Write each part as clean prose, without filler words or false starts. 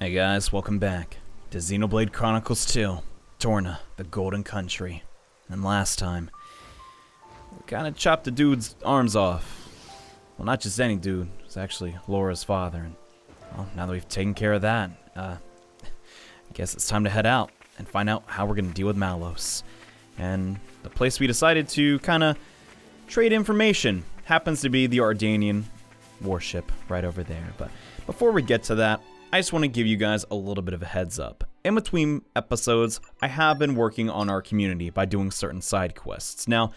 Hey guys, welcome back to Xenoblade Chronicles 2, Torna the Golden Country. And last time, we kinda chopped the dude's arms off. Well, not just any dude, it's actually Laura's father. And well, now that we've taken care of that, I guess it's time to head out and find out how we're gonna deal with Malos. And the place we decided to kinda trade information happens to be the Ardanian warship right over there. But before we get to that, I just want to give you guys a little bit of a heads up. In between episodes, I have been working on our community by doing certain side quests. Now,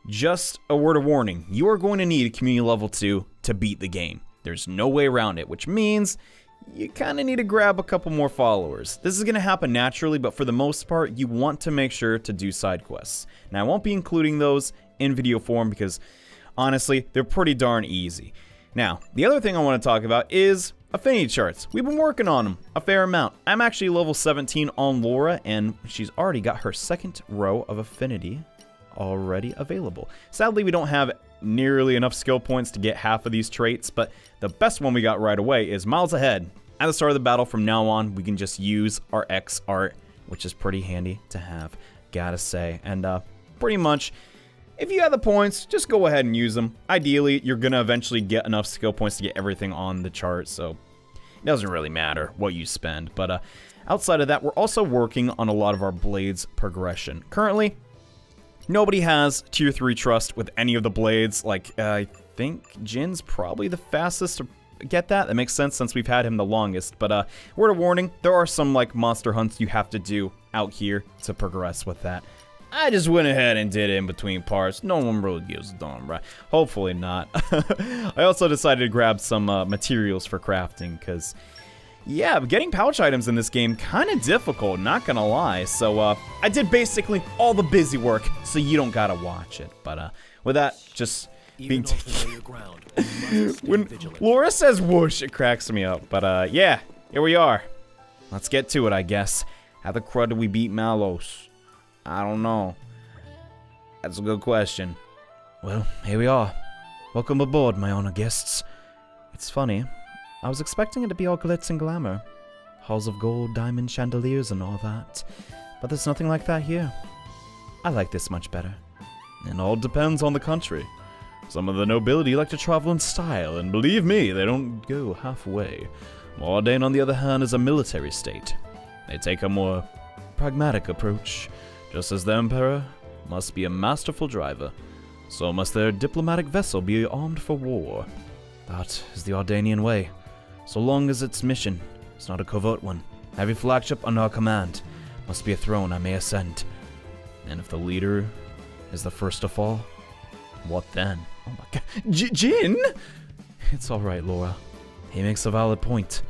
just a word of warning, you are going to need community level 2 to beat the game. There's no way around it, which means you kind of need to grab a couple more followers. This is going to happen naturally, but for the most part, you want to make sure to do side quests. Now, I won't be including those in video form because, honestly, they're pretty darn easy. Now, the other thing I want to talk about is affinity charts. We've been working on them a fair amount. I'm actually level 17 on Laura, and she's already got her second row of affinity already available. Sadly, we don't have nearly enough skill points to get half of these traits, but the best one we got right away is Miles Ahead. At the start of the battle, from now on, we can just use our X art, which is pretty handy to have, gotta say. And pretty much, if you have the points, just go ahead and use them. Ideally, you're going to eventually get enough skill points to get everything on the chart, so it doesn't really matter what you spend. But outside of that, we're also working on a lot of our blades progression. Currently, nobody has tier 3 trust with any of the blades. Like, I think Jin's probably the fastest to get that. That makes sense since we've had him the longest. But word of warning, there are some like monster hunts you have to do out here to progress with that. I just went ahead and did it in between parts. No one really gives a darn, right? Hopefully not. I also decided to grab some materials for crafting, because, yeah, getting pouch items in this game kind of difficult, not gonna lie. So, I did basically all the busy work, so you don't gotta watch it. But, with that, just being when Laura says whoosh, it cracks me up. But, yeah, here we are. Let's get to it, I guess. How the crud did we beat Malos? I don't know. That's a good question. Well, here we are. Welcome aboard, my honored guests. It's funny. I was expecting it to be all glitz and glamour. Halls of gold, diamond chandeliers and all that. But there's nothing like that here. I like this much better. It all depends on the country. Some of the nobility like to travel in style, and believe me, they don't go halfway. Mordane, on the other hand, is a military state. They take a more pragmatic approach. Just as the Emperor must be a masterful driver, so must their diplomatic vessel be armed for war. That is the Ardanian way, so long as its mission is not a covert one. Every flagship under our command must be a throne I may ascend. And if the leader is the first to fall, what then? Oh my god. Jin? It's alright, Laura. He makes a valid point.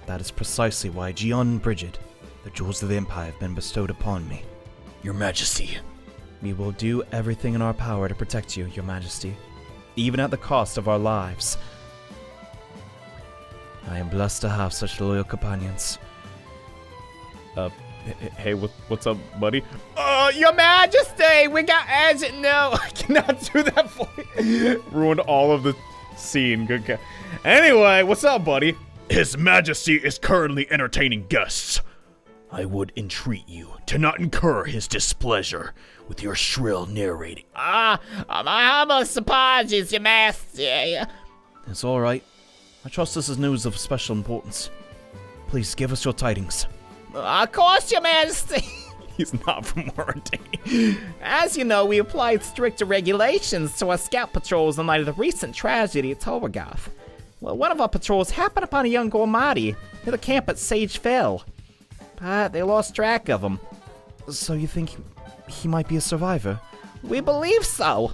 That is precisely why Gion and Brigid, the jewels of the Empire, have been bestowed upon me. Your Majesty. We will do everything in our power to protect you, Your Majesty, even at the cost of our lives. I am blessed to have such loyal companions. Hey, what's up, buddy? Your Majesty, we got agent. No, I cannot do that for you. Ruined all of the scene. Good. Anyway, what's up, buddy? His Majesty is currently entertaining guests. I would entreat you to not incur his displeasure with your shrill narrating. My humblest apologies, Your Majesty. It's alright. I trust this is news of special importance. Please give us your tidings. Of course, Your Majesty. He's not from Reuniting. As you know, we applied stricter regulations to our scout patrols in light of the recent tragedy at Torgath. Well, one of our patrols happened upon a young Gormati near the camp at Sage Fell. But they lost track of him. So you think he might be a survivor? We believe so.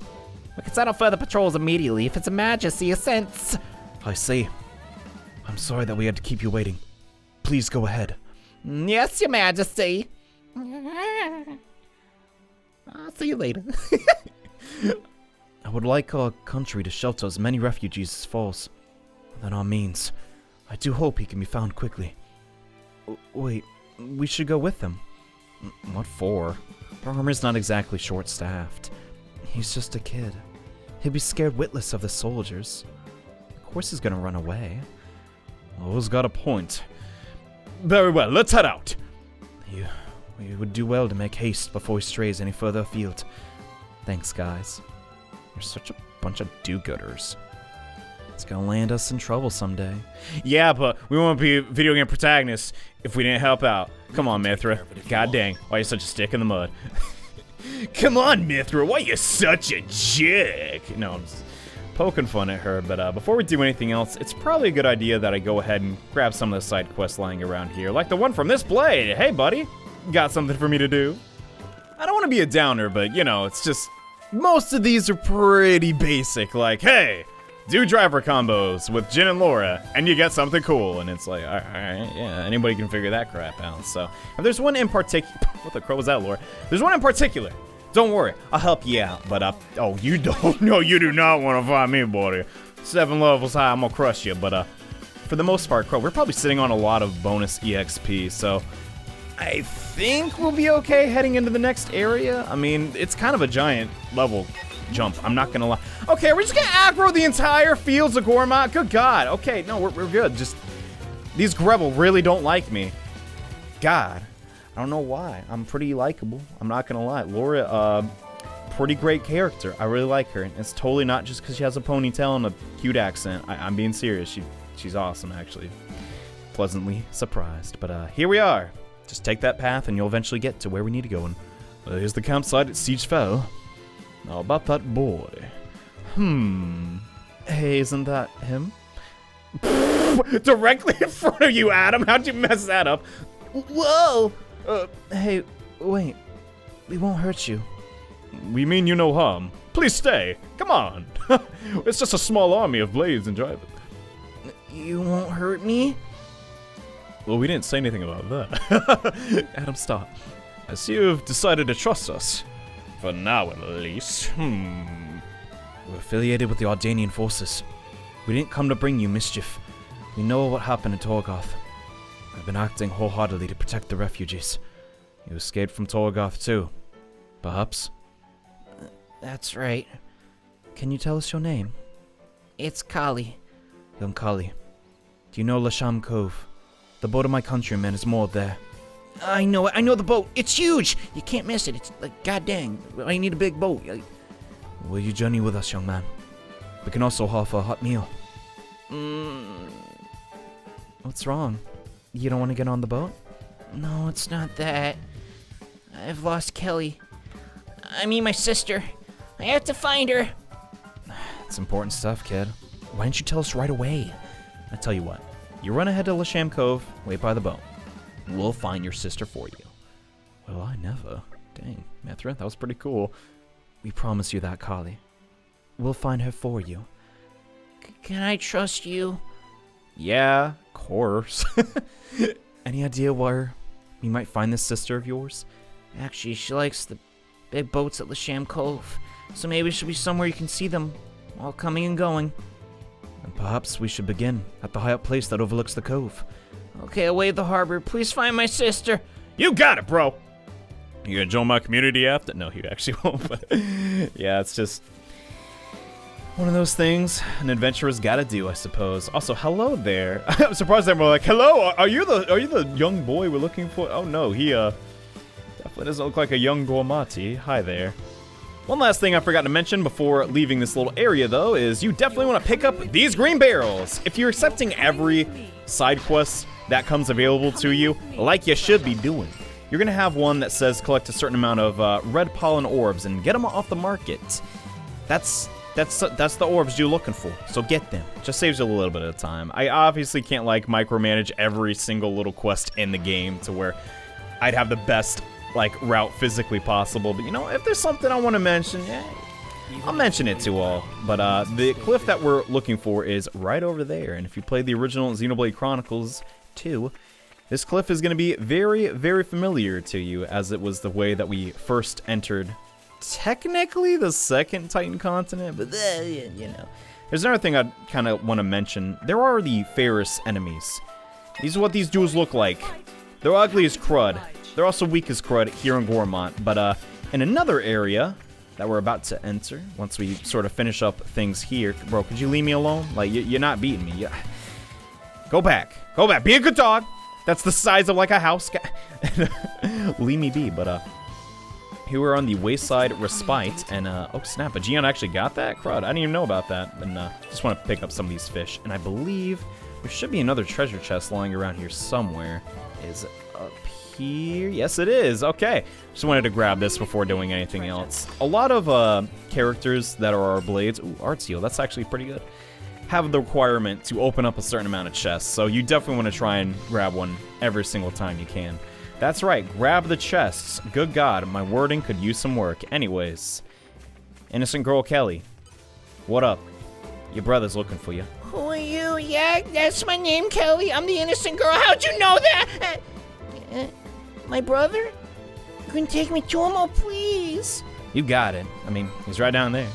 We can set up further patrols immediately if it's a Majesty assents. I see. I'm sorry that we had to keep you waiting. Please go ahead. Yes, Your Majesty. I'll see you later. I would like our country to shelter as many refugees as falls within our means. I do hope he can be found quickly. Wait. We should go with him. What for? Our armor's not exactly short-staffed. He's just a kid. He'd be scared witless of the soldiers. Of course he's gonna run away. Lo's got a point. Very well, let's head out. We would do well to make haste before he strays any further afield. Thanks, guys. You're such a bunch of do-gooders. It's gonna land us in trouble someday. Yeah, but we won't be video game protagonists if we didn't help out. Come on, Mithra. God dang, why are you such a stick in the mud? Come on, Mithra, why are you such a jerk? No, I'm just poking fun at her, but before we do anything else, it's probably a good idea that I go ahead and grab some of the side quests lying around here, like the one from this blade. Hey, buddy, got something for me to do? I don't want to be a downer, but, you know, it's just, most of these are pretty basic, like, hey, do driver combos with Jin and Laura, and you get something cool, and it's like, all right, yeah, anybody can figure that crap out, so. If there's one in particular, what the crow was that, Laura? There's one in particular. Don't worry, I'll help you out, but oh, you don't? No, you do not want to find me, buddy. 7 levels high, I'm gonna crush you, but for the most part, Crow, we're probably sitting on a lot of bonus EXP, so I think we'll be okay heading into the next area. I mean, it's kind of a giant level jump, I'm not gonna lie. Okay, we're just gonna aggro the entire fields of Gormott. Good God. Okay, no, we're good. Just, these Grebel really don't like me. God. I don't know why. I'm pretty likable. I'm not gonna lie. Laura, pretty great character. I really like her. And it's totally not just because she has a ponytail and a cute accent. I'm being serious. She's awesome, actually. Pleasantly surprised. But here we are. Just take that path and you'll eventually get to where we need to go. And here's the campsite at Siege Fell. Now about that boy. Hey, isn't that him? Directly in front of you, Addam. How'd you mess that up? Whoa! Hey, wait. We won't hurt you. We mean you no harm. Please stay. Come on. It's just a small army of blades and drivers. You won't hurt me? Well, we didn't say anything about that. Addam, stop. I see you've decided to trust us. For now, at least. We're affiliated with the Ardanian forces. We didn't come to bring you mischief. We know what happened in Torgoth. I've been acting wholeheartedly to protect the refugees. You escaped from Torgoth too. Perhaps? That's right. Can you tell us your name? It's Kali. Young Kali. Do you know Lasham Cove? The boat of my countrymen is moored there. I know it. I know the boat. It's huge. You can't miss it. It's like, god dang. I need a big boat. Will you journey with us, young man? We can also offer a hot meal. What's wrong? You don't want to get on the boat? No, it's not that. I've lost Kelly. I mean, my sister. I have to find her. It's important stuff, kid. Why didn't you tell us right away? I tell you what. You run ahead to Lasham Cove, wait by the boat. We'll find your sister for you. Well, I never. Dang, Mithra, that was pretty cool. We promise you that, Kali. We'll find her for you. Can I trust you? Yeah, of course. Any idea where we might find this sister of yours? Actually, she likes the big boats at Lasham Cove, so maybe it should be somewhere you can see them all coming and going. And perhaps we should begin at the high up place that overlooks the cove. Okay, away the harbor. Please find my sister. You got it, bro. You gonna join my community after? No, you actually won't. But yeah, it's just one of those things an adventurer's gotta do, I suppose. Also, hello there. I'm surprised they were like, hello, are you the young boy we're looking for? Oh no, he definitely doesn't look like a young Gormati. Hi there. One last thing I forgot to mention before leaving this little area, though, is you definitely want to pick up these green barrels. If you're accepting every side quest that comes available to you, like you should be doing, you're going to have one that says collect a certain amount of red pollen orbs and get them off the market. That's the orbs you're looking for, so get them. Just saves you a little bit of time. I obviously can't, like, micromanage every single little quest in the game to where I'd have the best route physically possible, but you know, if there's something I want to mention, yeah, I'll mention it to all. But the cliff that we're looking for is right over there, and if you played the original Xenoblade Chronicles 2, this cliff is going to be very, very familiar to you, as it was the way that we first entered, technically, the second Titan continent, but you know. There's another thing I kind of want to mention. There are the Ferris enemies. These are what these dudes look like. They're ugly as crud. They're also weak as crud here in Gormott, but in another area that we're about to enter, once we sort of finish up things here, bro, could you leave me alone? Like, you're not beating me. Go back. Be a good dog. That's the size of like a house. Leave me be, but here we're on the Wayside Respite, and oh snap, a Geon actually got that? Crud, I didn't even know about that, and just want to pick up some of these fish, and I believe there should be another treasure chest lying around here somewhere. Is it up here? Yes, it is. Okay, just wanted to grab this before doing anything else. A lot of characters that are our blades, ooh, art seal, that's actually pretty good, have the requirement to open up a certain amount of chests, so you definitely want to try and grab one every single time you can. That's right, grab the chests. Good God, my wording could use some work. Anyways, innocent girl Kelly, what up? Your brother's looking for you. Who are you? Yeah, that's my name, Kelly. I'm the innocent girl. How'd you know that? My brother? You can take me to him, oh, please. You got it. I mean, he's right down there.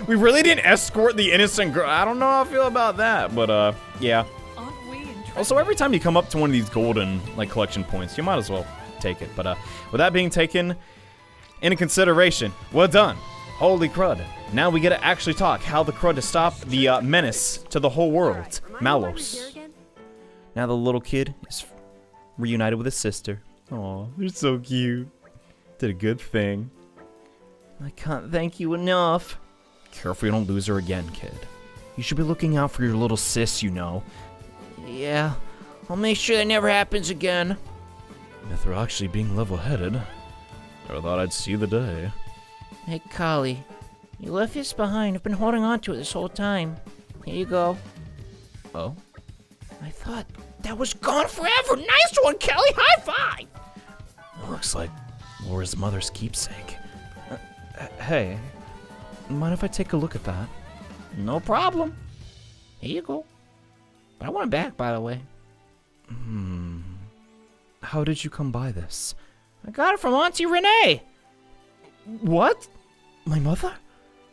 We really didn't escort the innocent girl. I don't know how I feel about that, but yeah. Also, every time you come up to one of these golden, like, collection points, you might as well take it. But with that being taken into consideration, we're done. Holy crud. Now we get to actually talk how the crud to stop the menace to the whole world, Malos. Now the little kid is reunited with his sister. Aw, they're so cute. Did a good thing. I can't thank you enough. Careful you don't lose her again, kid. You should be looking out for your little sis, you know. Yeah, I'll make sure that never happens again. If they're actually being level-headed, I thought I'd see the day. Hey, Kali, you left this behind. I've been holding on to it this whole time. Here you go. Oh? I thought that was gone forever. Nice one, Kelly. High five. It looks like Laura's mother's keepsake. Hey, mind if I take a look at that? No problem. Here you go. But I want it back, by the way. How did you come by this? I got it from Auntie Renee. What? My mother?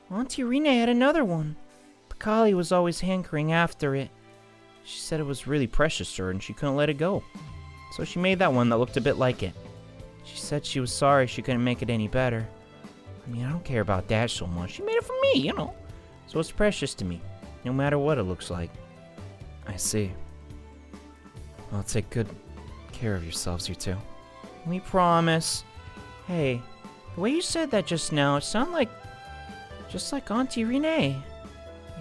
Auntie Renee had another one. But Kali was always hankering after it. She said it was really precious to her and she couldn't let it go. So she made that one that looked a bit like it. She said she was sorry she couldn't make it any better. I mean, I don't care about that so much. She made it for me, you know. So it's precious to me, no matter what it looks like. I see. Well, take good care of yourselves, you two. We promise. Hey, the way you said that just now, it sounded like... just like Auntie Renee.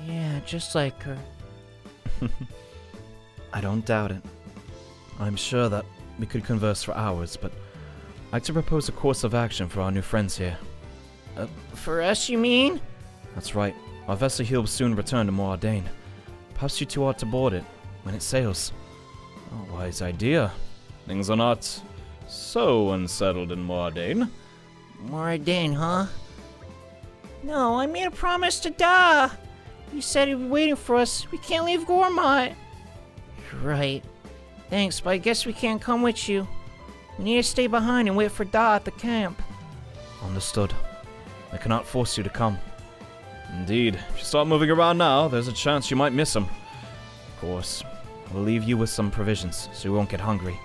Yeah, just like her. I don't doubt it. I'm sure that we could converse for hours, but I'd like to propose a course of action for our new friends here. For us, you mean? That's right. Our vessel here will soon return to Moardain. Perhaps you two ought to board it when it sails. A wise idea. Things are not so unsettled in Moardain. Moardain, huh? No, I made a promise to Da. He said he'd be waiting for us. We can't leave Gormott. Right. Thanks, but I guess we can't come with you. We need to stay behind and wait for Da at the camp. Understood. I cannot force you to come. Indeed. If you start moving around now, there's a chance you might miss him. Of course. We'll leave you with some provisions, so you won't get hungry.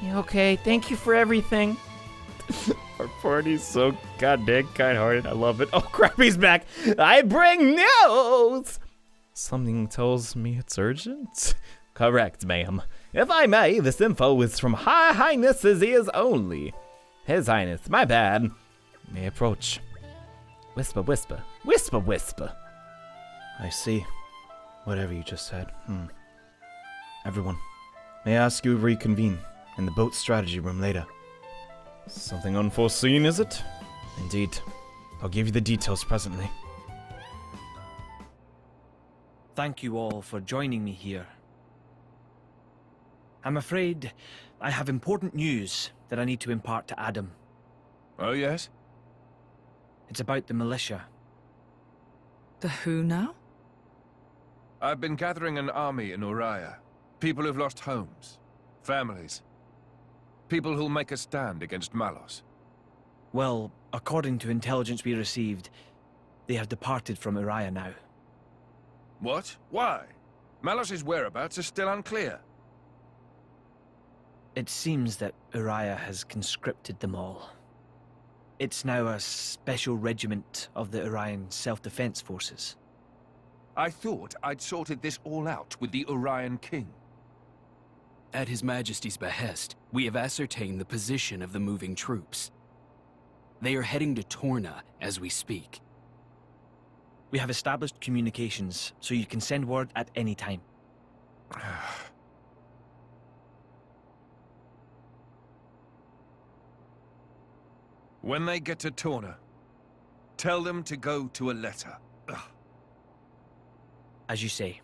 Yeah, okay, thank you for everything. Our party's so goddamn kind-hearted. I love it. Oh crap, he's back. I bring news. Something tells me it's urgent? Correct, ma'am. If I may, this info is from Her Highness's ears only. His Highness, my bad. May approach. Whisper, whisper. Whisper, whisper. I see. Whatever you just said. Everyone, may I ask you to reconvene in the boat strategy room later? Something unforeseen, is it? Indeed. I'll give you the details presently. Thank you all for joining me here. I'm afraid I have important news that I need to impart to Addam. Oh, yes? It's about the militia. The who now? I've been gathering an army in Uriah. People who've lost homes, families. People who'll make a stand against Malos. Well, according to intelligence we received, they have departed from Uriah now. What? Why? Malos' whereabouts are still unclear. It seems that Uriah has conscripted them all. It's now a special regiment of the Urian self-defense forces. I thought I'd sorted this all out with the Urian king. At His Majesty's behest, we have ascertained the position of the moving troops. They are heading to Torna as we speak. We have established communications, so you can send word at any time. When they get to Torna, tell them to go to Aletta. As you say.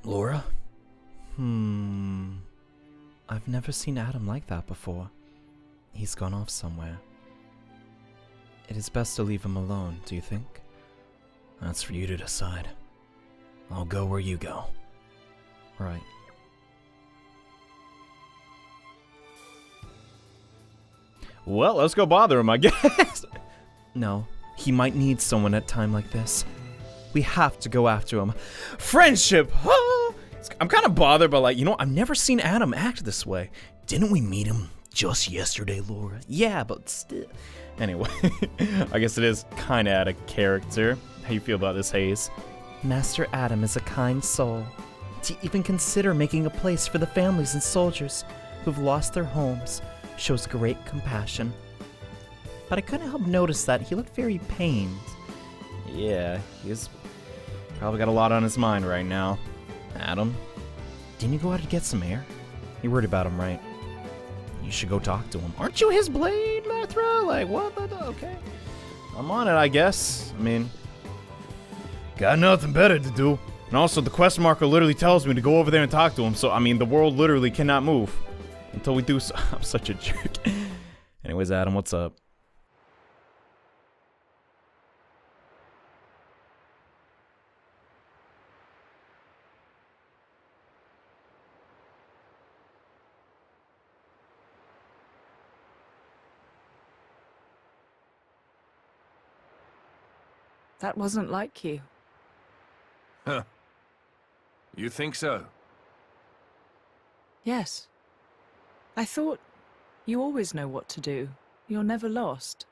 Laura? I've never seen Addam like that before. He's gone off somewhere. It is best to leave him alone, do you think? That's for you to decide. I'll go where you go. Right. Well, let's go bother him, I guess. No, he might need someone at a time like this. We have to go after him. Friendship! Ah! I'm kind of bothered by, like, you know, I've never seen Addam act this way. Didn't we meet him just yesterday, Laura? Yeah, but still. Anyway, I guess it is kind of out of character. How you feel about this, Hayes? Master Addam is a kind soul. To even consider making a place for the families and soldiers who've lost their homes shows great compassion. But I couldn't help notice that he looked very pained. Yeah, he's probably got a lot on his mind right now. Addam? Didn't you go out to get some air? You're worried about him, right? You should go talk to him. Aren't you his blade, Lethra? Like, what? Okay. I'm on it, I guess. I mean, got nothing better to do. And also, the quest marker literally tells me to go over there and talk to him. So, I mean, the world literally cannot move until we do so. I'm such a jerk. Anyways, Addam, what's up? That wasn't like you. Huh. You think so? Yes. I thought you always know what to do. You're never lost.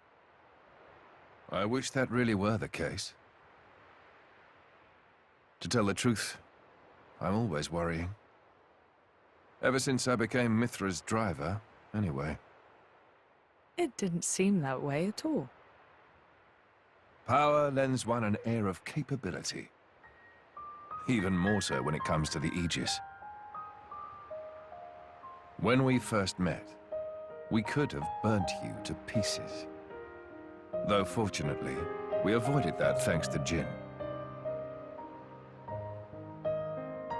I wish that really were the case. To tell the truth, I'm always worrying. Ever since I became Mithra's driver, anyway. It didn't seem that way at all. Power lends one an air of capability. Even more so when it comes to the Aegis. When we first met, we could have burnt you to pieces. Though fortunately, we avoided that thanks to Jinn.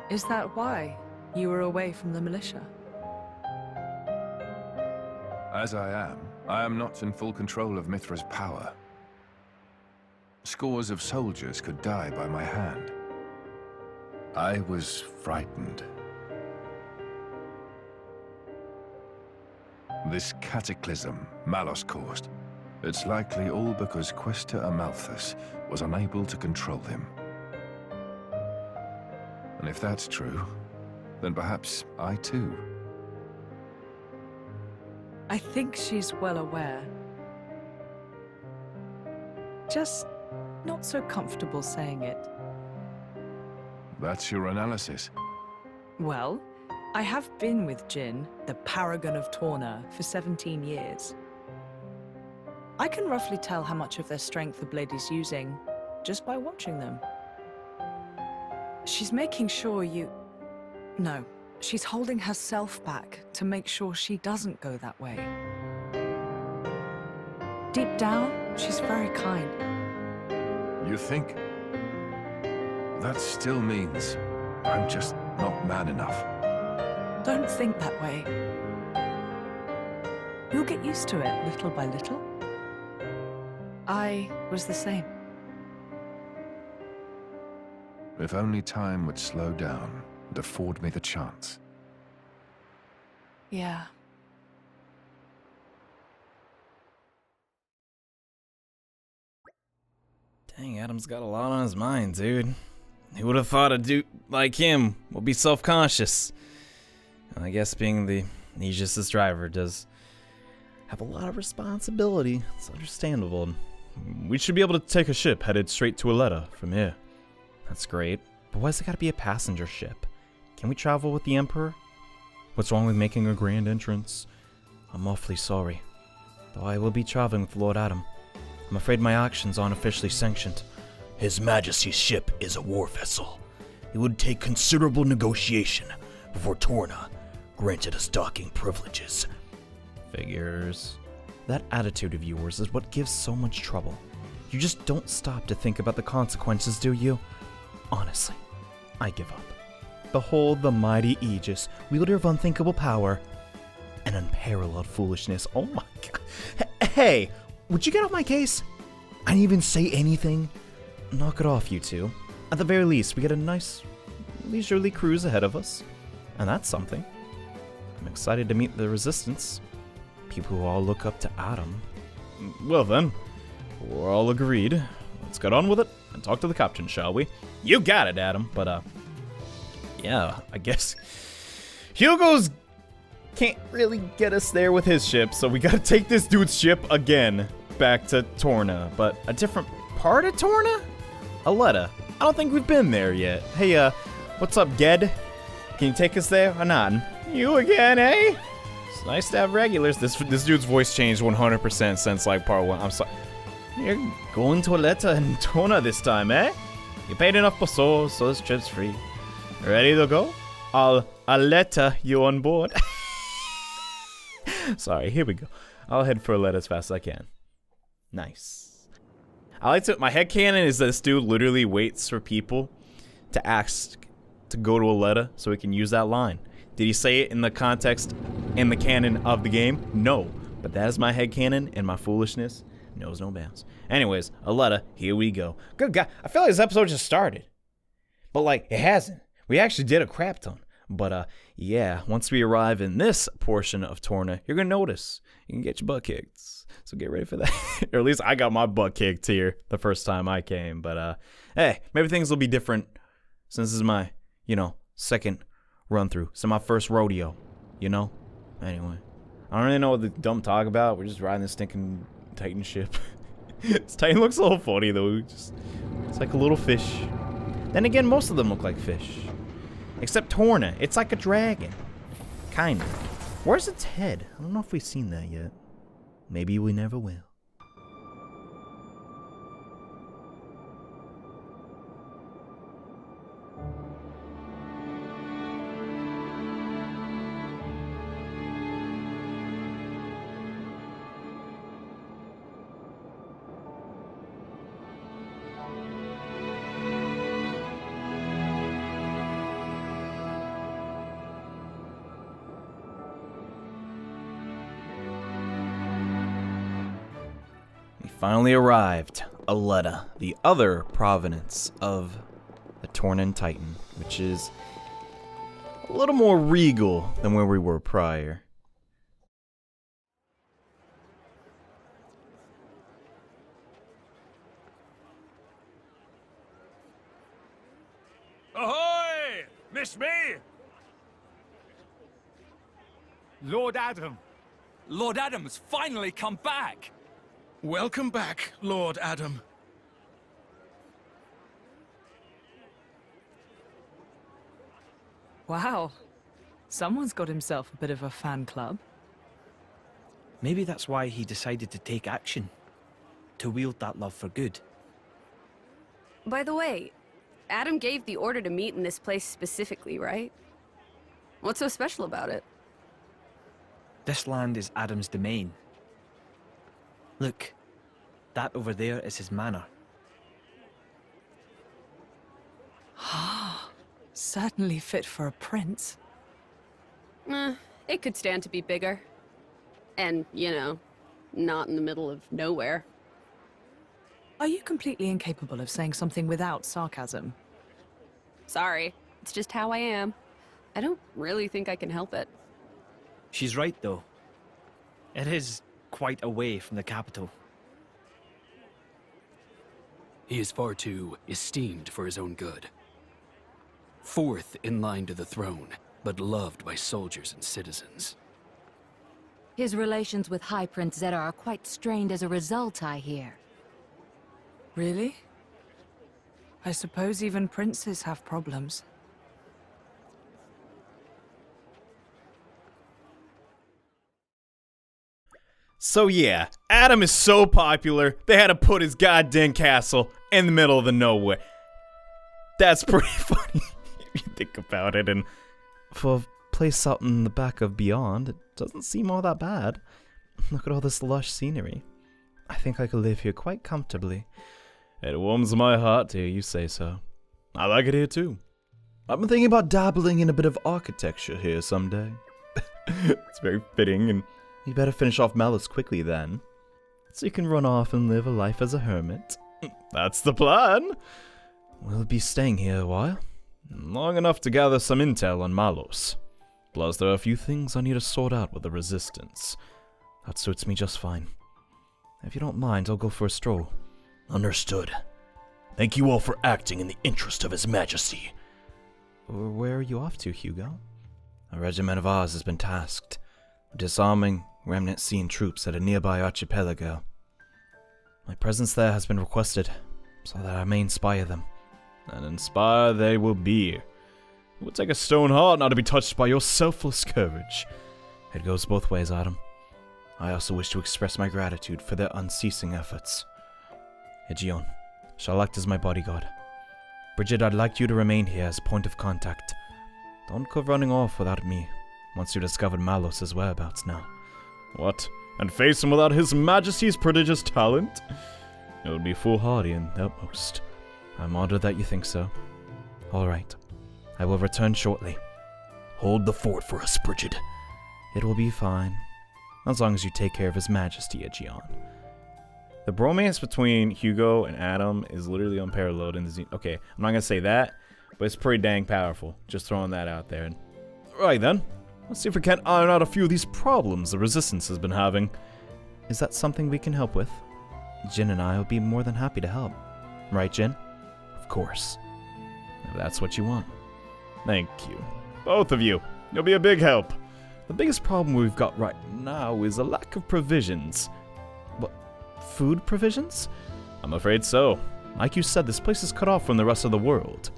Is that why you were away from the militia? As I am not in full control of Mithra's power. Scores of soldiers could die by my hand. I was frightened. This cataclysm Malos caused, it's likely all because Questa Amalthus was unable to control him. And if that's true, then perhaps I too. I think she's well aware. Just not so comfortable saying it. That's your analysis. Well, I have been with Jinn, the Paragon of Torna, for 17 years. I can roughly tell how much of their strength the blade is using just by watching them. She's making sure you... No, she's holding herself back to make sure she doesn't go that way. Deep down, she's very kind. You think? That still means I'm just not man enough. Don't think that way. You'll get used to it little by little. I was the same. If only time would slow down and afford me the chance. Yeah. Dang, Addam's got a lot on his mind, dude. Who would have thought a dude like him would be self-conscious? I guess being the Aegis' driver does have a lot of responsibility. It's understandable. We should be able to take a ship headed straight to Aletta from here. That's great. But why's it gotta be a passenger ship? Can we travel with the Emperor? What's wrong with making a grand entrance? I'm awfully sorry. Though I will be traveling with Lord Addam. I'm afraid my actions aren't officially sanctioned. His Majesty's ship is a war vessel. It would take considerable negotiation before Torna granted us docking privileges. Figures. That attitude of yours is what gives so much trouble. You just don't stop to think about the consequences, do you? Honestly, I give up. Behold the mighty Aegis, wielder of unthinkable power and unparalleled foolishness. Oh my god. Hey, would you get off my case? I didn't even say anything. Knock it off, you two. At the very least, we get a nice, leisurely cruise ahead of us. And that's something. I'm excited to meet the Resistance. People who all look up to Addam. Well then, we're all agreed. Let's get on with it and talk to the captain, shall we? You got it, Addam. But, yeah, I guess Hugo's can't really get us there with his ship, so we gotta take this dude's ship again back to Torna. But a different part of Torna? Aletta. I don't think we've been there yet. Hey, what's up, Ged? Can you take us there or not? You again, eh? It's nice to have regulars. This dude's voice changed 100% since, like, part 1. I'm sorry. You're going to Aletta and Torna this time, eh? You paid enough for so this trip's free. Ready to go? I'll Aletta you on board. Sorry, here we go. I'll head for Aletta as fast as I can. Nice. I like to, my headcanon is this dude literally waits for people to ask to go to Aletta so he can use that line. Did he say it in the context, in the canon of the game? No. But that is my headcanon, and my foolishness knows no bounds. Anyways, Aletta, here we go. Good God, I feel like this episode just started. But, like, it hasn't. We actually did a crap ton. But, yeah, once we arrive in this portion of Torna, you're gonna notice. You can get your butt kicked. So get ready for that. Or at least I got my butt kicked here the first time I came. But, hey, maybe things will be different since this is my, second run-through. So my first rodeo, Anyway. I don't really know what the dumb talk about. We're just riding this stinking Titan ship. This Titan looks a little funny, though. It's like a little fish. Then again, most of them look like fish. Except Torna. It's like a dragon. Kind of. Where's its head? I don't know if we've seen that yet. Maybe we never will. Finally arrived, Aletta, the other provenance of the Tornan Titan, which is a little more regal than where we were prior. Ahoy! Miss me? Lord Addam. Lord Addam's finally come back! Welcome back, Lord Addam. Wow. Someone's got himself a bit of a fan club. Maybe that's why he decided to take action. To wield that love for good. By the way, Addam gave the order to meet in this place specifically, right? What's so special about it? This land is Addam's domain. Look, that over there is his manor. Certainly fit for a prince. It could stand to be bigger. And, not in the middle of nowhere. Are you completely incapable of saying something without sarcasm? Sorry, it's just how I am. I don't really think I can help it. She's right, though. It is quite away from the capital. He is far too esteemed for his own good. Fourth in line to the throne, but loved by soldiers and citizens. His relations with High Prince Zeta are quite strained as a result, I hear. Really? I suppose even princes have problems. So yeah, Addam is so popular, they had to put his goddamn castle in the middle of the nowhere. That's pretty funny if you think about it, and for a place out in the back of Beyond, it doesn't seem all that bad. Look at all this lush scenery. I think I could live here quite comfortably. It warms my heart to hear you say so. I like it here too. I've been thinking about dabbling in a bit of architecture here someday. It's very fitting, and you better finish off Malos quickly then, so you can run off and live a life as a hermit. That's the plan. We'll be staying here a while, long enough to gather some intel on Malos. Plus, there are a few things I need to sort out with the Resistance. That suits me just fine. If you don't mind, I'll go for a stroll. Understood. Thank you all for acting in the interest of His Majesty. Where are you off to, Hugo? A regiment of ours has been tasked with disarming remnant Scene troops at a nearby archipelago. My presence there has been requested, so that I may inspire them. And inspire they will be. It would take a stone heart not to be touched by your selfless courage. It goes both ways, Addam. I also wish to express my gratitude for their unceasing efforts. Egion shall act as my bodyguard. Bridget, I'd like you to remain here as point of contact. Don't go running off without me, once you discovered Malos' whereabouts now. What? And face him without His Majesty's prodigious talent? It would be foolhardy and utmost. I'm honored that you think so. Alright. I will return shortly. Hold the fort for us, Bridget. It will be fine. As long as you take care of His Majesty, Egion. The bromance between Hugo and Addam is literally unparalleled in the Okay, I'm not gonna say that, but it's pretty dang powerful. Just throwing that out there. Right then. Let's see if we can't iron out a few of these problems the Resistance has been having. Is that something we can help with? Jin and I will be more than happy to help. Right, Jin? Of course. If that's what you want. Thank you. Both of you. You'll be a big help. The biggest problem we've got right now is a lack of provisions. What? Food provisions? I'm afraid so. Like you said, this place is cut off from the rest of the world.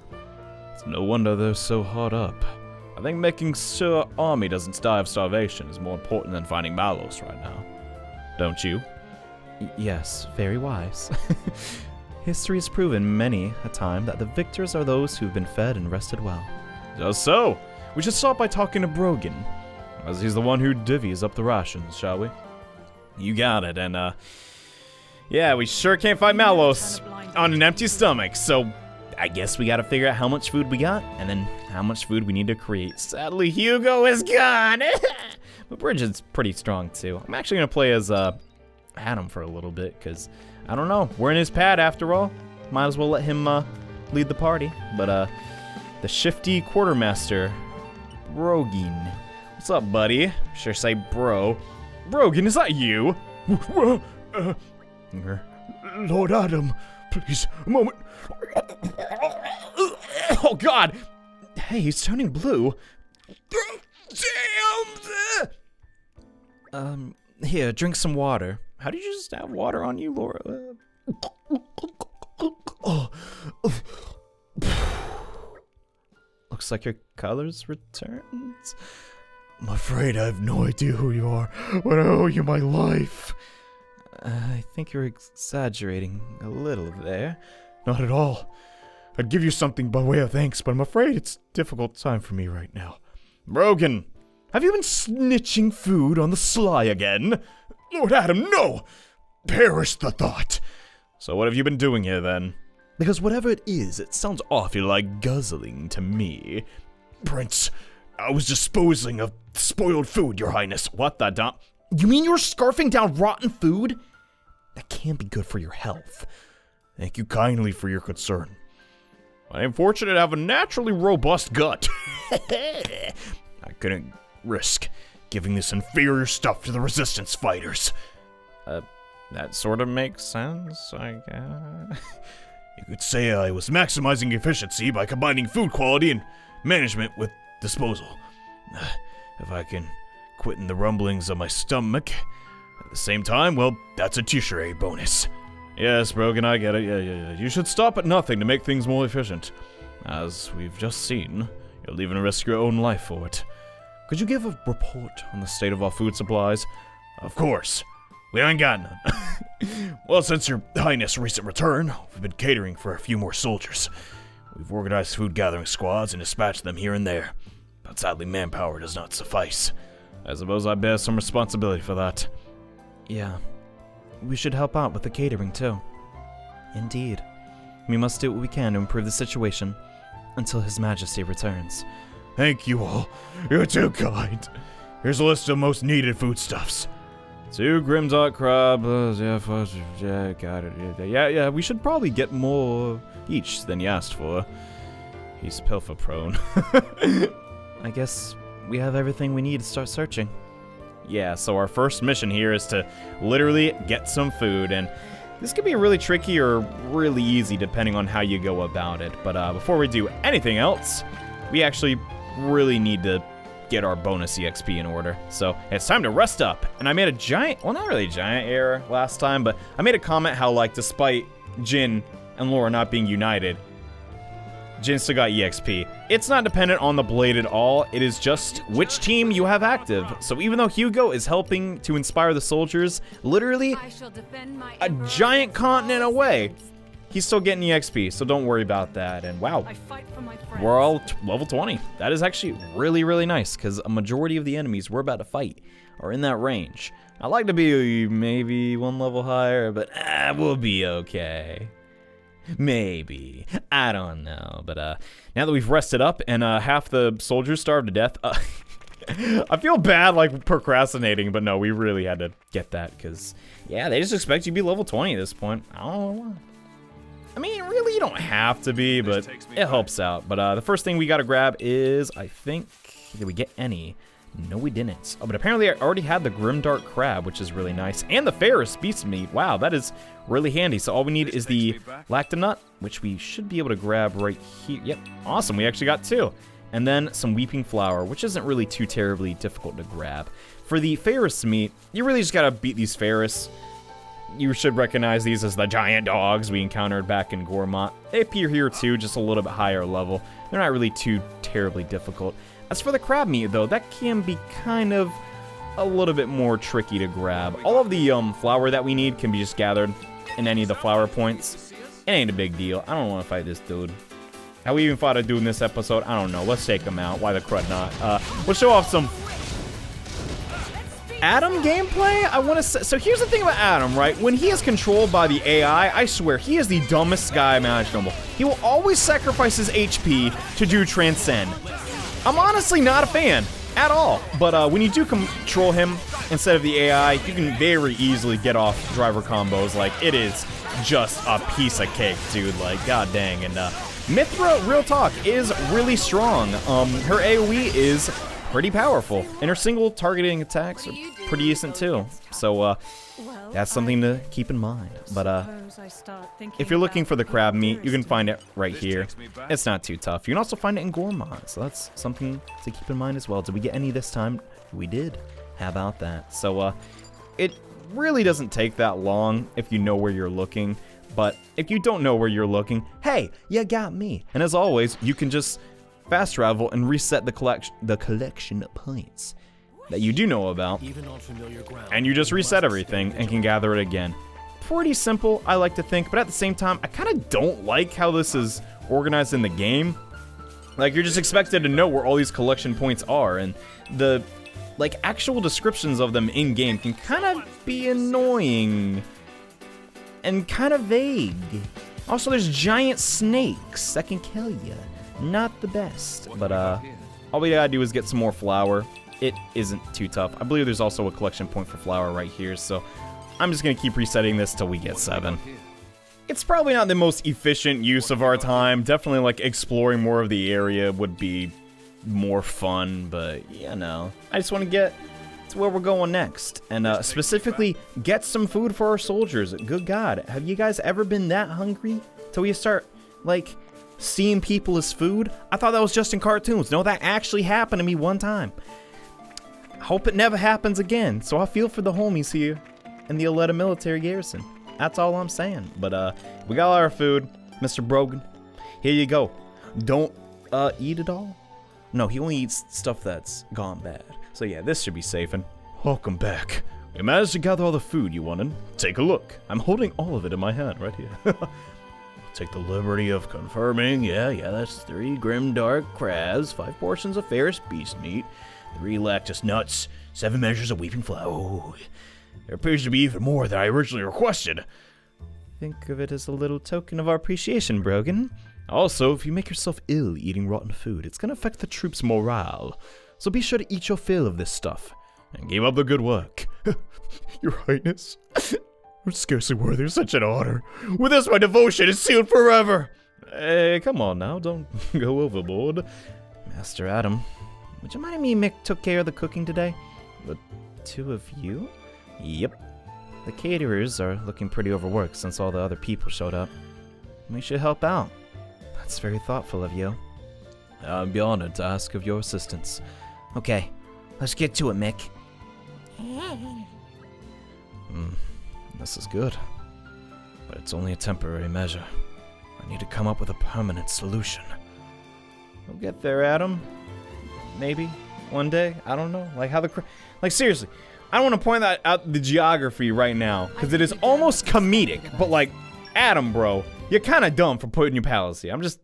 It's no wonder they're so hard up. I think making sure our army doesn't die of starvation is more important than finding Malos right now. Don't you? Yes, very wise. History has proven many a time that the victors are those who've been fed and rested well. Just so. We should start by talking to Brogan, as he's the one who divvies up the rations, shall we? You got it, and yeah, we sure can't fight Malos on an empty stomach, so I guess we gotta figure out how much food we got, and then how much food we need to create. Sadly, Hugo is gone! But Bridget's pretty strong, too. I'm actually gonna play as, Addam for a little bit, because, I don't know, we're in his pad after all. Might as well let him, lead the party. But, the shifty quartermaster, Brogan. What's up, buddy? Should I say bro? Brogan, is that you? Lord Addam, please, a moment. Oh, God! Hey, he's turning blue. Damn! Here, drink some water. How did you just have water on you, Laura? Looks like your colors returned. I'm afraid I have no idea who you are, but I owe you my life. I think you're exaggerating a little there. Not at all. I'd give you something by way of thanks, but I'm afraid it's a difficult time for me right now. Brogan, have you been snitching food on the sly again? Lord Addam, no! Perish the thought! So what have you been doing here, then? Because whatever it is, it sounds awfully like guzzling to me. Prince, I was disposing of spoiled food, Your Highness. What the dump? You mean you're scarfing down rotten food? That can't be good for your health. Thank you kindly for your concern. I am fortunate to have a naturally robust gut. I couldn't risk giving this inferior stuff to the Resistance fighters. That sort of makes sense, I guess. You could say I was maximizing efficiency by combining food quality and management with disposal. If I can quitting the rumblings of my stomach. At the same time, well, that's a Tishrei bonus. Yes, Brogan, I get it. Yeah. You should stop at nothing to make things more efficient. As we've just seen, you'll even risk your own life for it. Could you give a report on the state of our food supplies? Of course. We ain't got none. Well, since your highness' recent return, we've been catering for a few more soldiers. We've organized food gathering squads and dispatched them here and there. But sadly, manpower does not suffice. I suppose I bear some responsibility for that. Yeah. We should help out with the catering, too. Indeed. We must do what we can to improve the situation until His Majesty returns. Thank you all. You're too kind. Here's a list of most needed foodstuffs. 2 Grimdark crab, yeah, got it. Yeah, we should probably get more each than you asked for. He's pilfer prone. I guess we have everything we need to start searching. Yeah, so our first mission here is to literally get some food, and this could be really tricky or really easy depending on how you go about it. But before we do anything else, we actually really need to get our bonus EXP in order. So it's time to rest up. And I made a giant, well, not really a giant error last time, but I made a comment how, like, despite Jin and Laura not being united, Jin still got EXP. It's not dependent on the blade at all. It is just which team you have active. So even though Hugo is helping to inspire the soldiers, literally a giant continent away, he's still getting EXP, so don't worry about that. And wow, we're all level 20. That is actually really, really nice, because a majority of the enemies we're about to fight are in that range. I'd like to be maybe 1 level higher, but we'll be okay. Maybe. I don't know. But now that we've rested up and half the soldiers starved to death, I feel bad like procrastinating, but no, we really had to get that, because, yeah, they just expect you to be level 20 at this point. I don't know why. I mean, really, you don't have to be, but it helps out. But the first thing we gotta grab is, I think, did we get any? No, we didn't. Oh, but apparently I already had the Grimdark Crab, which is really nice. And the Ferris Beast Meat. Wow, that is really handy. So all we need is the Lactonut, which we should be able to grab right here. Yep, awesome. We actually got 2. And then some Weeping Flower, which isn't really too terribly difficult to grab. For the Ferris Meat, you really just gotta beat these Ferris. You should recognize these as the giant dogs we encountered back in Gormont. They appear here too, just a little bit higher level. They're not really too terribly difficult. As for the crab meat, though, that can be kind of a little bit more tricky to grab. All of the flour that we need can be just gathered in any of the flower points. It ain't a big deal. I don't want to fight this dude. How we even fought a dude in this episode, I don't know. Let's take him out. Why the crud not? We'll show off some Addam gameplay. I want to say, so here's the thing about Addam, right? When he is controlled by the AI, I swear, he is the dumbest guy imaginable. He will always sacrifice his HP to do Transcend. I'm honestly not a fan at all, but when you do control him instead of the AI, you can very easily get off driver combos. Like, it is just a piece of cake, dude. Like, god dang. And Mithra, real talk, is really strong. Her AoE is pretty powerful, and her single targeting attacks are pretty decent too. So that's something to keep in mind. But if you're looking for the crab meat, you can find it right here. It's not too tough. You can also find it in Gormont, so that's something to keep in mind as well. Did we get any this time? We did. How about that? So it really doesn't take that long if you know where you're looking. But if you don't know where you're looking, hey, you got me. And as always, you can just fast travel and reset the collection of points that you do know about, and you just reset everything and can gather it again. Pretty simple, I like to think, but at the same time, I kind of don't like how this is organized in the game. Like, you're just expected to know where all these collection points are, and the like actual descriptions of them in game can kind of be annoying and kind of vague. Also, there's giant snakes that can kill you. Not the best, but all we gotta do is get some more flour. It isn't too tough. I believe there's also a collection point for flour right here, so I'm just gonna keep resetting this till we get 7. It's probably not the most efficient use of our time. Definitely, like, exploring more of the area would be more fun, but, you know, I just want to get to where we're going next, and specifically get some food for our soldiers. Good God, have you guys ever been that hungry till you start, like, seeing people as food? I thought that was just in cartoons. No, that actually happened to me one time. hope it never happens again. So I feel for the homies here in the Aletta military garrison. That's all I'm saying. But we got all our food, Mr. Brogan. Here you go. Don't eat it all. No, he only eats stuff that's gone bad. So yeah, this should be safe. And welcome back. We managed to gather all the food you wanted. Take a look. I'm holding all of it in my hand right here. Take the liberty of confirming. Yeah, that's 3 grimdark crabs, 5 portions of ferrous beast meat, 3 lactus nuts, 7 measures of weeping flour. Oh, there appears to be even more than I originally requested. Think of it as a little token of our appreciation, Brogan. Also, if you make yourself ill eating rotten food, it's gonna affect the troops' morale. So be sure to eat your fill of this stuff. And keep up the good work. Your Highness, I'm scarcely worthy of such an honor. With this, my devotion is sealed forever. Hey, come on now, don't go overboard. Master Addam, would you mind me Mick took care of the cooking today? The 2 of you? Yep. The caterers are looking pretty overworked since all the other people showed up. We should help out. That's very thoughtful of you. I'd be honored to ask of your assistance. Okay, let's get to it, Mick. This is good. But it's only a temporary measure. I need to come up with a permanent solution. We'll get there, Addam. Maybe. One day. I don't know. Like how like seriously. I don't want to point out the geography right now. Because it is almost comedic. But like, Addam, bro. You're kind of dumb for putting your palace here. I'm just...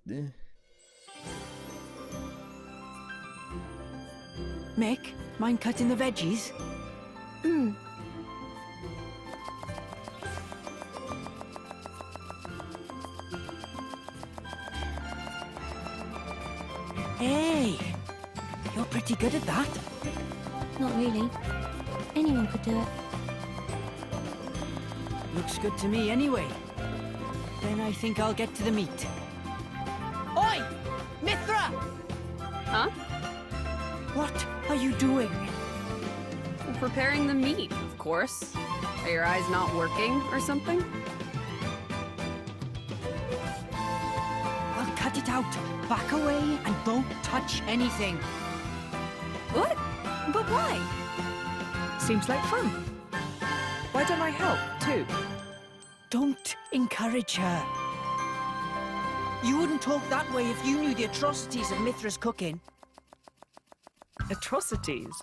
Mick, mind cutting the veggies? Hey, you're pretty good at that. Not really. Anyone could do it. Looks good to me anyway. Then I think I'll get to the meat. Oi! Mithra! Huh? What are you doing? We're preparing the meat, of course. Are your eyes not working or something? I'll cut it out. Back away and don't touch anything. What? But why? Seems like fun. Why don't I help, too? Don't encourage her. You wouldn't talk that way if you knew the atrocities of Mithra's cooking. Atrocities?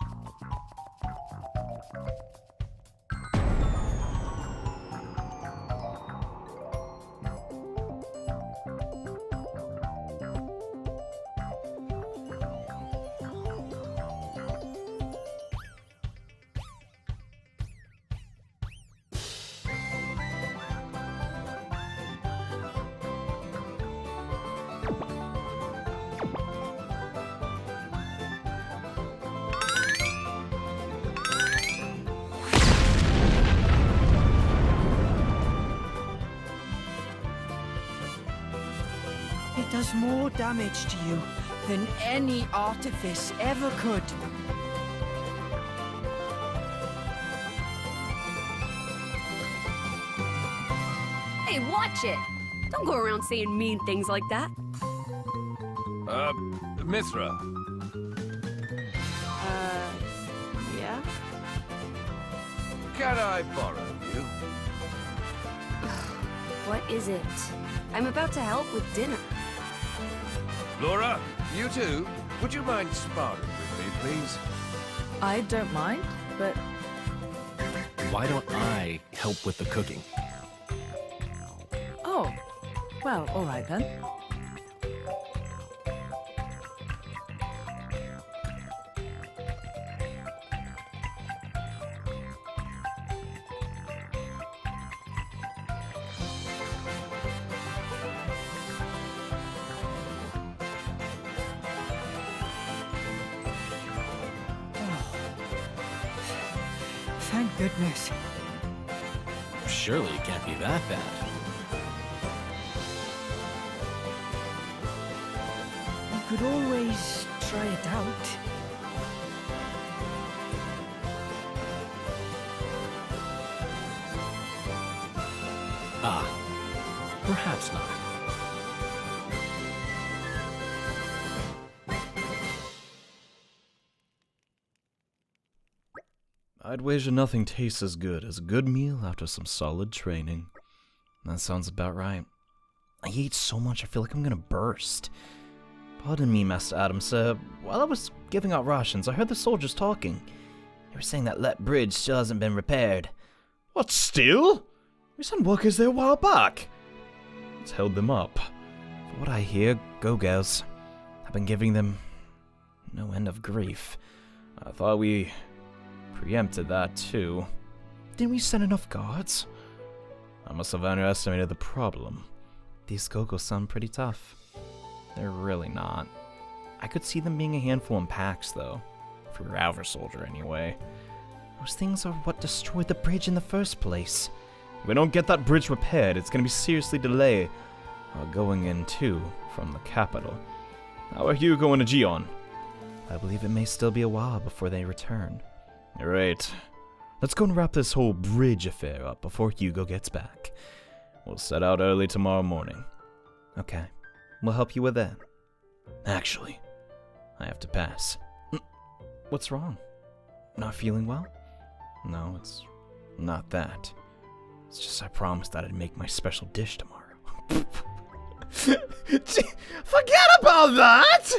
It does more damage to you than any artifice ever could. Hey, watch it! Don't go around saying mean things like that. Mithra. Yeah? Can I borrow you? What is it? I'm about to help with dinner. Laura, you too? Would you mind sparring with me, please? I don't mind, but Why don't I help with the cooking? oh, well, all right then. Thank goodness. Surely it can't be that bad. You could always try it out. Ah, perhaps not. I'd wager nothing tastes as good as a good meal after some solid training. That sounds about right. I ate so much I feel like I'm gonna burst. Pardon me, Master Addam, sir. While I was giving out rations, I heard the soldiers talking. They were saying that Lett Bridge still hasn't been repaired. What, still? We sent workers there a while back. What's held them up? For what I hear, Go-Gals have been giving them no end of grief. I thought we preempted that, too. Didn't we send enough guards? I must have underestimated the problem. These Go-Gals sound pretty tough. They're really not. I could see them being a handful in packs, though. For your average soldier, anyway. Those things are what destroyed the bridge in the first place. If we don't get that bridge repaired, it's gonna be seriously delayed going in, too, from the capital. How are Hugo and Aegeon? I believe it may still be a while before they return. You're right. Let's go and wrap this whole bridge affair up before Hugo gets back. We'll set out early tomorrow morning. Okay. We'll help you with that. Actually, I have to pass. What's wrong? Not feeling well? No, it's not that. It's just I promised that I'd make my special dish tomorrow. Forget about that!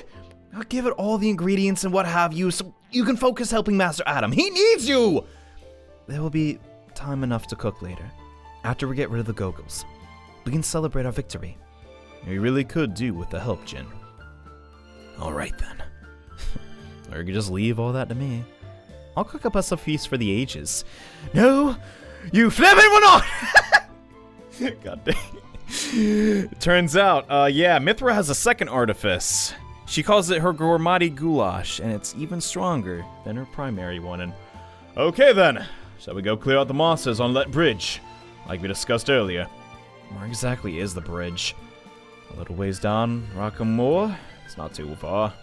I'll give it all the ingredients and what have you so you can focus helping Master Addam. He needs you! There will be time enough to cook later. After we get rid of the Go-Gals. We can celebrate our victory. We really could do with the help, Jin. Alright then. Or you could just leave all that to me. I'll cook up us a feast for the ages. No, you flippin' one on! God dang. Turns out, yeah, Mithra has a second artifice. She calls it her Gourmati Goulash, and it's even stronger than her primary one. And okay then, shall we go clear out the monsters on Lett Bridge, like we discussed earlier? Where exactly is the bridge? A little ways down Rackham Moor. It's not too far.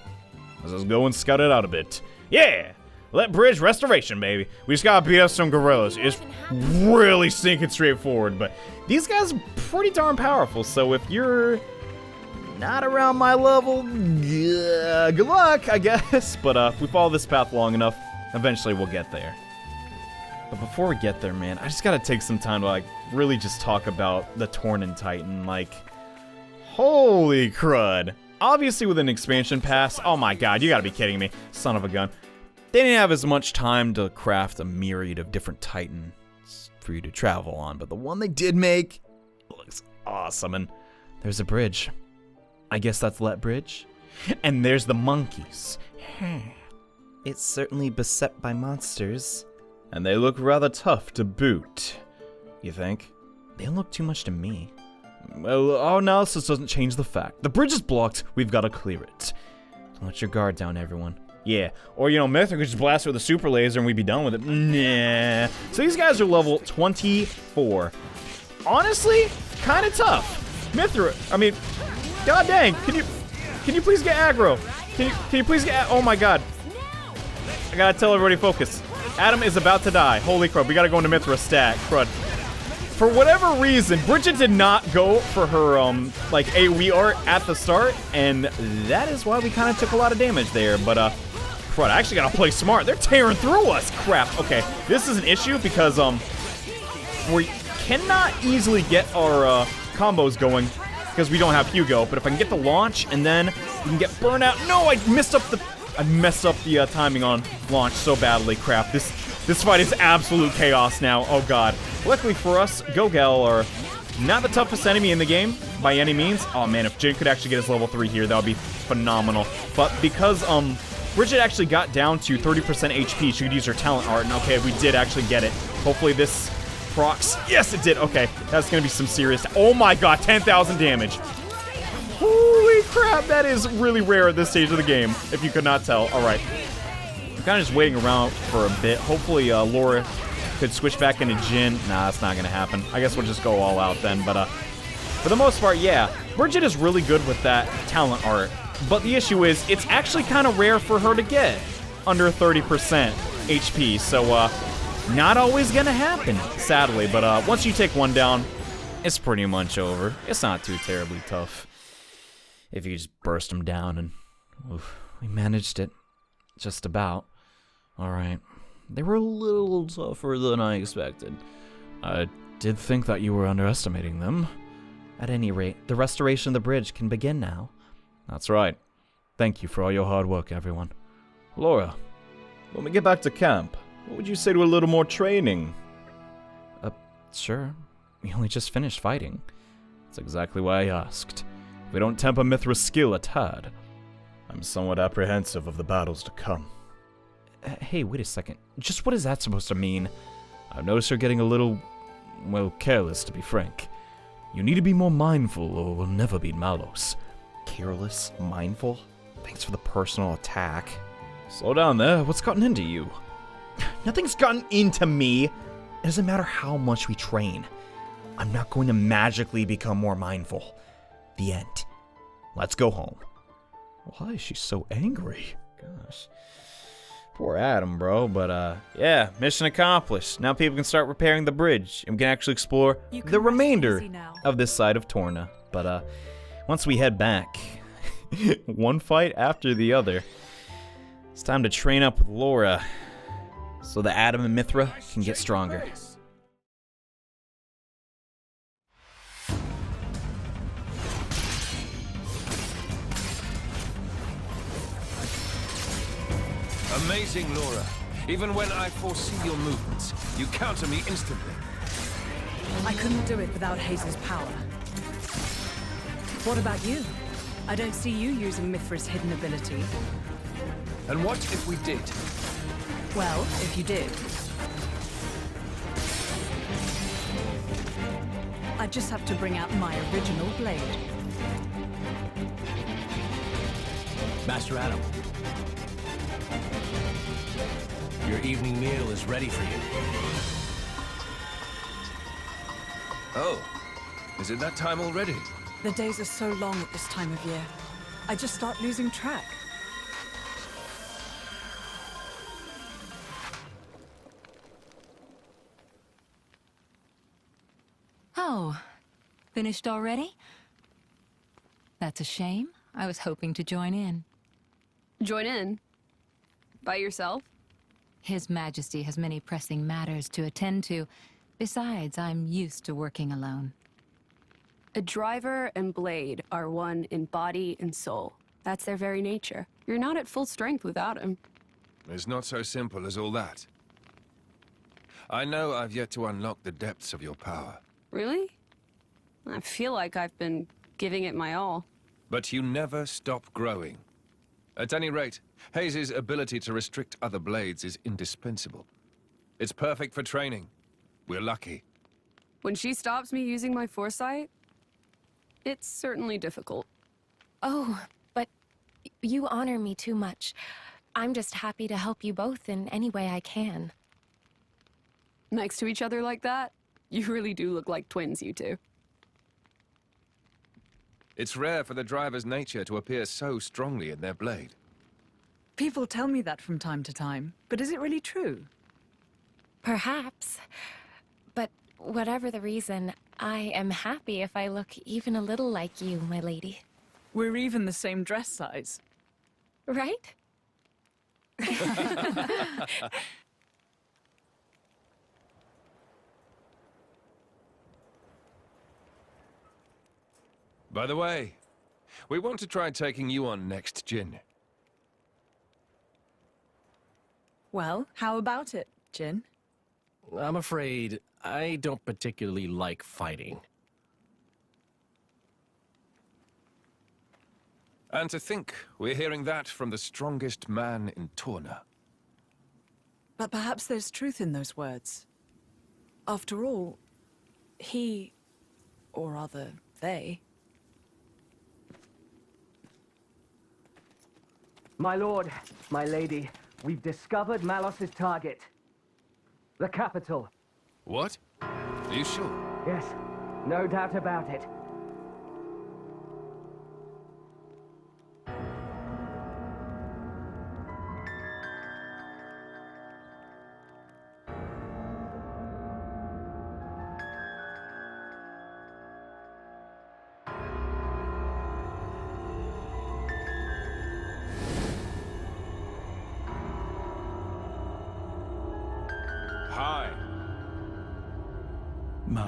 Let's just go and scout it out a bit. Yeah! Lett Bridge restoration, baby. We just gotta beat up some gorillas. It's really stinking straightforward, but these guys are pretty darn powerful, so if you're not around my level, good luck, I guess. But if we follow this path long enough, eventually we'll get there. But before we get there, man, I just gotta take some time to, like, really just talk about the Torna Titan. Like, holy crud. Obviously with an expansion pass, oh my god, you gotta be kidding me. Son of a gun. They didn't have as much time to craft a myriad of different Titans for you to travel on, but the one they did make looks awesome. And there's a bridge. I guess that's Lett Bridge. And there's the monkeys. It's certainly beset by monsters. And they look rather tough to boot. You think? They don't look too much to me. Well, our analysis doesn't change the fact. The bridge is blocked, we've got to clear it. Don't let your guard down, everyone. Yeah, or, you know, Mithra could just blast her with a super laser and we'd be done with it. Nah. So these guys are level 24. Honestly, kind of tough. Mithra, I mean, god dang, can you please get aggro? Can you please get, oh my god. I gotta tell everybody focus. Addam is about to die. Holy crap, we gotta go into Mithra stat. Crud. For whatever reason, Bridget did not go for her, like, AoE art at the start, and that is why we kind of took a lot of damage there, but, crud, I actually gotta play smart. They're tearing through us. Crap. Okay, this is an issue because, we cannot easily get our, combos going because we don't have Hugo, but if I can get the launch and then we can get burnout. No, I messed up the timing on launch so badly. Crap. This fight is absolute chaos now. Oh god. Luckily for us, Go-Gal are not the toughest enemy in the game by any means. Oh man, if Jin could actually get his level 3 here, that would be phenomenal. But because Bridget actually got down to 30% HP, she could use her talent art, and okay, we did actually get it. Hopefully this procs. Yes, it did. Okay, that's gonna be some serious. Oh my god, 10,000 damage. Holy crap, that is really rare at this stage of the game, if you could not tell. Alright. I'm kind of just waiting around for a bit. Hopefully, Laura could switch back into Jin. Nah, that's not gonna happen. I guess we'll just go all out then, but, for the most part, yeah. Bridget is really good with that talent art, but the issue is, it's actually kind of rare for her to get under 30% HP, so, not always gonna happen, sadly, but, once you take one down, it's pretty much over. It's not too terribly tough. If you just burst them down and, oof, We managed it. Just about. Alright. They were a little tougher than I expected. I did think that you were underestimating them. At any rate, the restoration of the bridge can begin now. That's right. Thank you for all your hard work, everyone. Laura, when we get back to camp, what would you say to a little more training? Sure. We only just finished fighting. That's exactly why I asked. If we don't temper Mithra's skill a tad, I'm somewhat apprehensive of the battles to come. Hey, wait a second. Just what is that supposed to mean? I've noticed you're getting a little, well, careless, to be frank. You need to be more mindful, or we'll never beat Malos. Careless? Mindful? Thanks for the personal attack. Slow down there. What's gotten into you? Nothing's gotten into me. It doesn't matter how much we train. I'm not going to magically become more mindful. The end. Let's go home. Why is she so angry? Gosh. Poor Addam, bro. But, yeah, mission accomplished. Now people can start repairing the bridge, and we can actually explore the remainder of this side of Torna. But, once we head back, one fight after the other, it's time to train up with Laura so that Addam and Mithra can get stronger. Amazing, Laura. Even when I foresee your movements, you counter me instantly. I couldn't do it without Hazel's power. What about you? I don't see you using Mithra's hidden ability. And what if we did? Well, if you did, I'd just have to bring out my original blade. Master Addam, your evening meal is ready for you. Oh, is it that time already? The days are so long at this time of year. I just start losing track. Oh, finished already? That's a shame. I was hoping to join in. Join in? By yourself? His Majesty has many pressing matters to attend to. Besides, I'm used to working alone. A driver and blade are one in body and soul. That's their very nature. You're not at full strength without him. It's not so simple as all that. I know I've yet to unlock the depths of your power. Really? I feel like I've been giving it my all. But you never stop growing. At any rate, Hayes' ability to restrict other blades is indispensable. It's perfect for training. We're lucky. When she stops me using my foresight, it's certainly difficult. Oh, but you honor me too much. I'm just happy to help you both in any way I can. Next to each other like that? You really do look like twins, you two. It's rare for the driver's nature to appear so strongly in their blade. People tell me that from time to time, but is it really true? Perhaps. But whatever the reason, I am happy if I look even a little like you, my lady. We're even the same dress size. Right? By the way, we want to try taking you on next, Jin. Well, how about it, Jin? I'm afraid I don't particularly like fighting. And to think we're hearing that from the strongest man in Torna. But perhaps there's truth in those words. After all, he, or rather, they... My lord, my lady, we've discovered Malos' target. The capital. What? Are you sure? Yes, no doubt about it.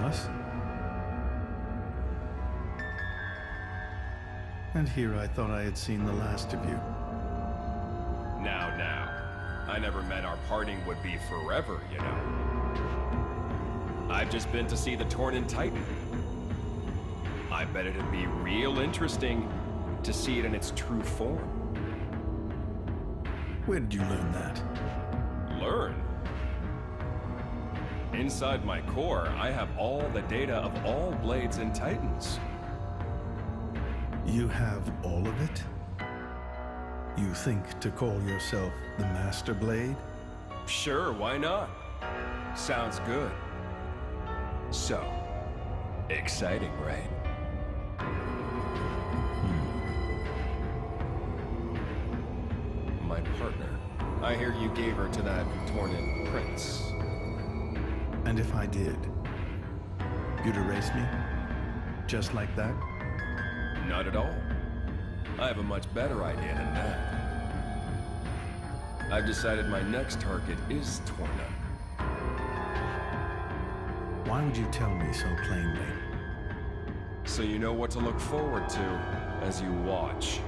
Malos. And here I thought I had seen the last of you. Now. I never meant our parting would be forever, you know. I've just been to see the Torn Titan. I bet it'd be real interesting to see it in its true form. Where did you learn that? Learn? Inside my core, I have all the data of all blades and titans. You have all of it? You think to call yourself the Master Blade? Sure, why not? Sounds good. So, exciting, right? My partner. I hear you gave her to that Torn prince. And if I did, you'd erase me? Just like that? Not at all. I have a much better idea than that. I've decided my next target is Torna. Why would you tell me so plainly? So you know what to look forward to as you watch.